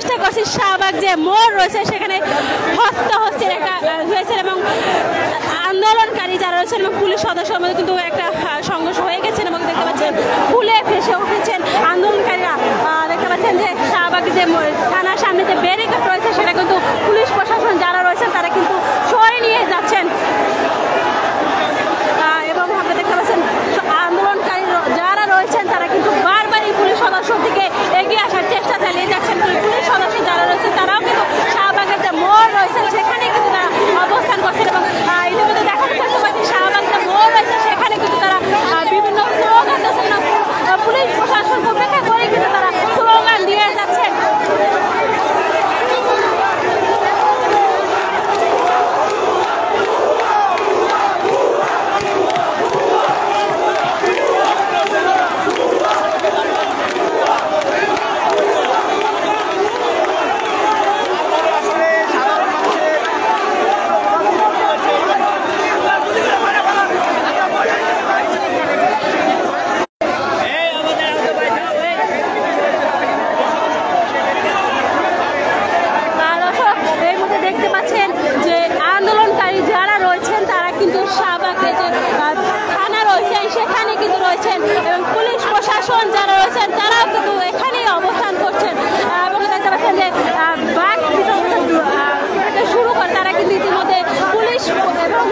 চেষ্টা করছি শাহবাগ যে মোড় রয়েছে সেখানে হস্তাহস্তির একটা হয়েছে এবং আন্দোলনকারী যারা রয়েছেন এবং পুলিশ সদস্যের মধ্যে কিন্তু একটা সংঘর্ষ হয়ে গেছেন এবং দেখতে পাচ্ছেন ফুলে ফেসে উঠেছেন আন্দোলনকারীরা। দেখতে পাচ্ছেন যে শাহবাগ যে থানার সামনে যে ব্যারিকেড রয়েছে সেটা কিন্তু পুলিশ প্রশাসন যারা রয়েছেন তারা কিন্তু সরিয়ে নিয়ে যাচ্ছেন এবং আমরা দেখতে পাচ্ছেন আন্দোলনকারী যারা রয়েছেন তারা কিন্তু বারবারই পুলিশ সদস্যর দিকে এগিয়ে আসার চেষ্টা চালিয়ে যাচ্ছেন। পুলিশ সদস্য যারা রয়েছেন তারাও কিন্তু শাহবাগের যে মোড় রয়েছে সেখানে কিন্তু তারা অবস্থান করছেন এবং ইতিমধ্যে দেখাতে চেষ্টা করছি শাহবাগ যে মোড় রয়েছে সেখানে কিন্তু তারা বিভিন্ন স্লোগান দিচ্ছেন, পুলিশ প্রশাসনকে উপেক্ষা করে কিন্তু তারা স্লোগান দিয়ে যাচ্ছেন। এবং পুলিশ প্রশাসন যারা রয়েছেন তারাও কিন্তু এখানেই অবস্থান করছেন এবং দেখতে পাচ্ছেন যে বাঘ শুরু করে তারা কিন্তু ইতিমধ্যে পুলিশ এবং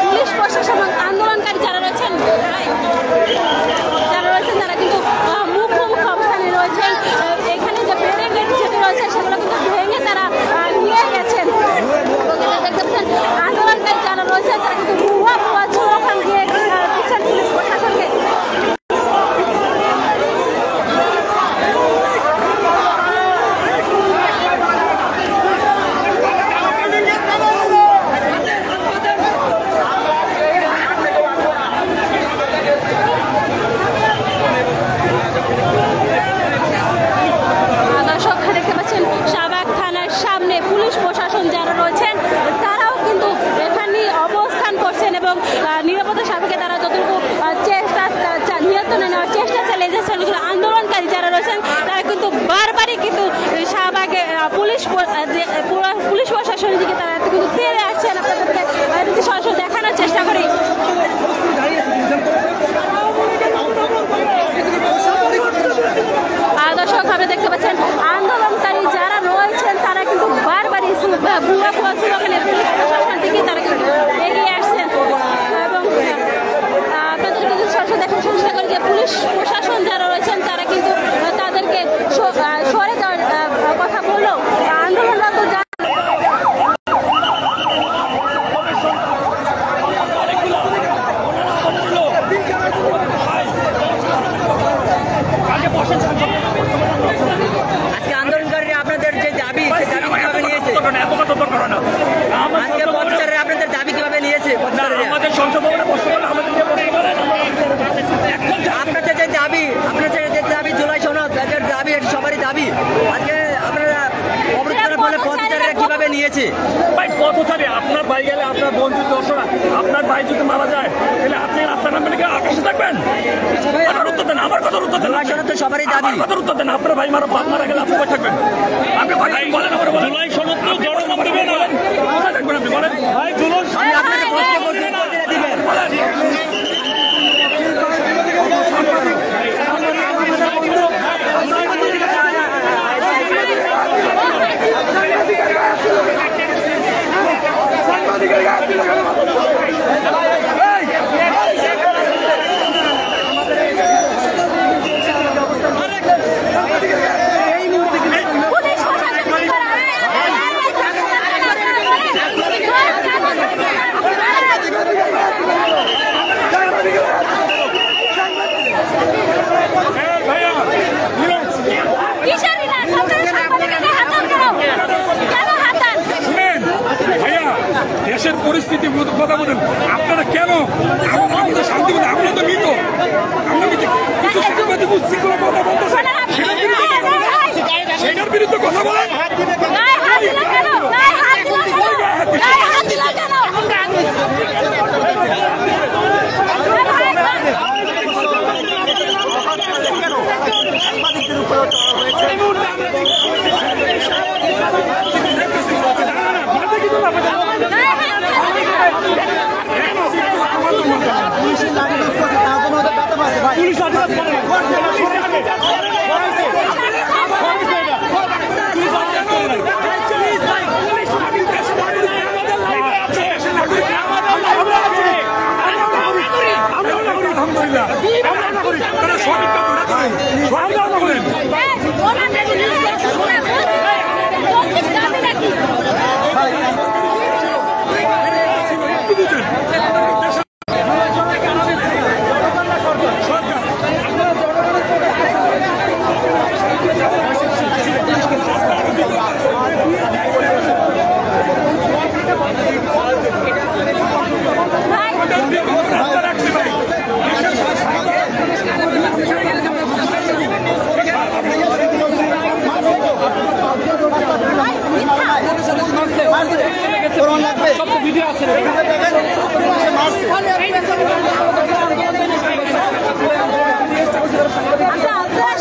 পুলিশ প্রশাসন এবং আন্দোলনকারী যারা রয়েছেন তারা কিন্তু মুখোমুখি অবস্থানে রয়েছেন। এখানে যে ব্যারিকেড যেটি রয়েছে সেগুলো কিন্তু ভেঙে তারা নিয়ে গেছেন। দেখতে পাচ্ছেন আন্দোলনকারী যারা রয়েছেন তারা কিন্তু ভুয়া স্লোগান দিয়ে পুলিশ প্রশাসনকে। দর্শক দেখতে পাচ্ছেন শাহবাগ থানার সামনে পুলিশ প্রশাসন যারা রয়েছেন তারাও কিন্তু এখানে অবস্থান করছেন এবং নিরাপত্তা স্বার্থে তারা যতটুকু নিয়ন্ত্রণে নেওয়ার চেষ্টা চালিয়ে যাচ্ছেন। আন্দোলনকারী যারা রয়েছেন তারা কিন্তু বারবারই কিন্তু শাহবাগে পুলিশ প্রশাসনের দিকে তারা কিন্তু তেড়ে আসছেন। আপনাদেরকে সরাসরি দেখানোর চেষ্টা করি। দর্শক আপনি দেখতে পাচ্ছেন আন্দোলনকারী যারা রয়েছেন তারা কিন্তু বারবারই ভুয়া স্লোগানে পুলিশ প্রশাসনের দিকে তারা কিন্তু এগিয়ে আসছেন এবং আপনাদের কিন্তু সরাসরি দেখানোর চেষ্টা করি যে পুলিশ প্রশাসন যারা রয়েছেন তারা কিন্তু তাদেরকে সরে যাওয়ার কথা বললেও আন্দোলনরত আজকে আন্দোলনকারীরা আপনাদের যে দাবি কিভাবে নিয়েছে, আজকে পথচারীরা আপনাদের দাবি কিভাবে নিয়েছে, আপনাদের যে দাবি জুলাই সনদ দাবি সবারই দাবি, আজকে আপনারা অবরোধ করার ফলে পথচারীরা কিভাবে নিয়েছে? ভাই পথচারী আপনার ভাই গেলে আপনার বন্ধু দর্শনা আপনার ভাই যদি মারা যায় তাহলে আপনি রাস্তা নামবেন কি আকাশে থাকবেন? উত্তর দেন, আমার কথা উত্তর দেন। সবারই দাবি, কথা উত্তর দেন। আপনার ভাই মারা গেলে আপনি কোথায় থাকবেন? আপনি ভাই বলেন, আমার বলেন জুলাই সনদ তো জনগণ দেবেন, কোথায় থাকবেন আপনি বলেন? ভাই জুলাই আপনাদের প্রশ্ন করতে দিবেন। দেশের পরিস্থিতি কথা বলেন, আপনারা কেন আমাদের শান্তি বলে আমরা তো মৃত, আমরা কিছু সাংবাদিক উচ্ছৃঙ্খলা কথা বলতেছেন, সেটার বিরুদ্ধে কথা বলেন। সাংবাদিকদের উপরে পুলিশ অফিসার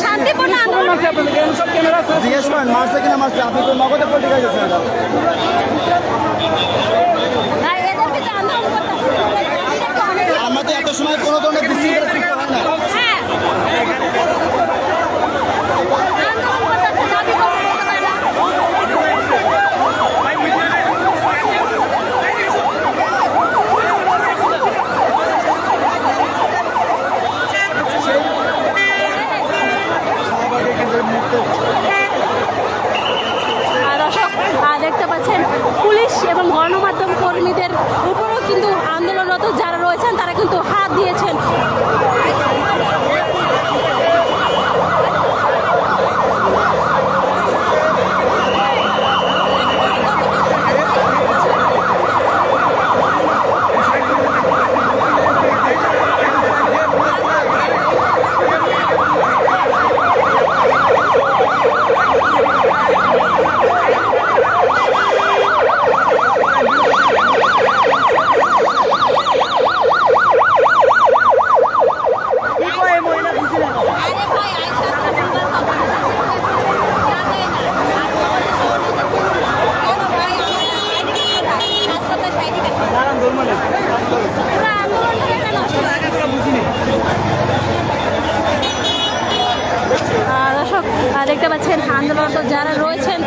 শান্তিপূর্ণ আন্দোলন জিজ্ঞেস করেন মারছে কিনা মারছে, আপনি তো নগদে পলিটিক্যাল গেছেন। আমাদের এত সময় কোনো ধরনের বিশৃঙ্খলা সৃষ্টি হয় না। দেখতে পাচ্ছেন পুলিশ এবং গণমাধ্যম কর্মীদের উপরেও কিন্তু আন্দোলনরত যারা রয়েছেন তারা কিন্তু হাত দিয়েছেন। দেখতে পাচ্ছেন আন্দোলনরত যারা রয়েছেন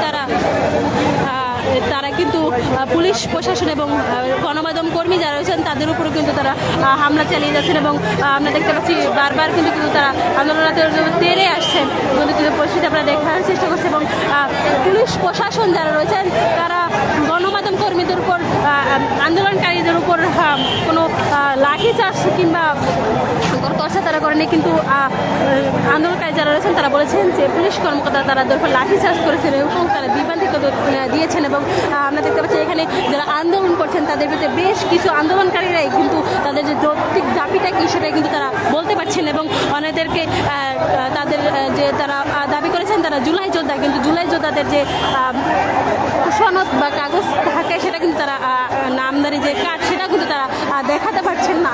তারা কিন্তু পুলিশ প্রশাসন এবং গণমাধ্যম কর্মী যারা রয়েছেন তাদের উপরে কিন্তু তারা হামলা চালিয়ে যাচ্ছেন এবং আমরা দেখতে পাচ্ছি বারবার কিন্তু তারা আন্দোলনরত তেড়ে আসছেন কিন্তু পরিস্থিতি আমরা দেখার চেষ্টা করছি এবং পুলিশ প্রশাসন যারা রয়েছেন তারা গণমাধ্যম কর্মীদের উপর আন্দোলনকারীদের উপর কোনো লাঠিচার্জ কিংবা তর্চা তারা করেনি, কিন্তু আন্দোলনকারী যারা রয়েছেন তারা বলেছেন যে পুলিশ কর্মকর্তা তারা দরকার লাঠিচার্জ করেছেন এবং তারা বিভ্রান্তি দিয়েছেন এবং আমরা দেখতে পাচ্ছি এখানে যারা আন্দোলন করছেন তাদের বিরুদ্ধে বেশ কিছু আন্দোলনকারীরাই কিন্তু তাদের যে যৌক্তিক দাবিটা কি সেটাই কিন্তু তারা বলতে পারছেন এবং অনেকদেরকে তাদের যে তারা দাবি করেছেন তারা জুলাই যোদ্ধা, কিন্তু জুলাই যোদ্ধাদের যে সনদ বা কাগজ থাকে সেটা কিন্তু তারা নামদারি যে কার্ড সেটা কিন্তু তারা দেখাতে পারছেন না।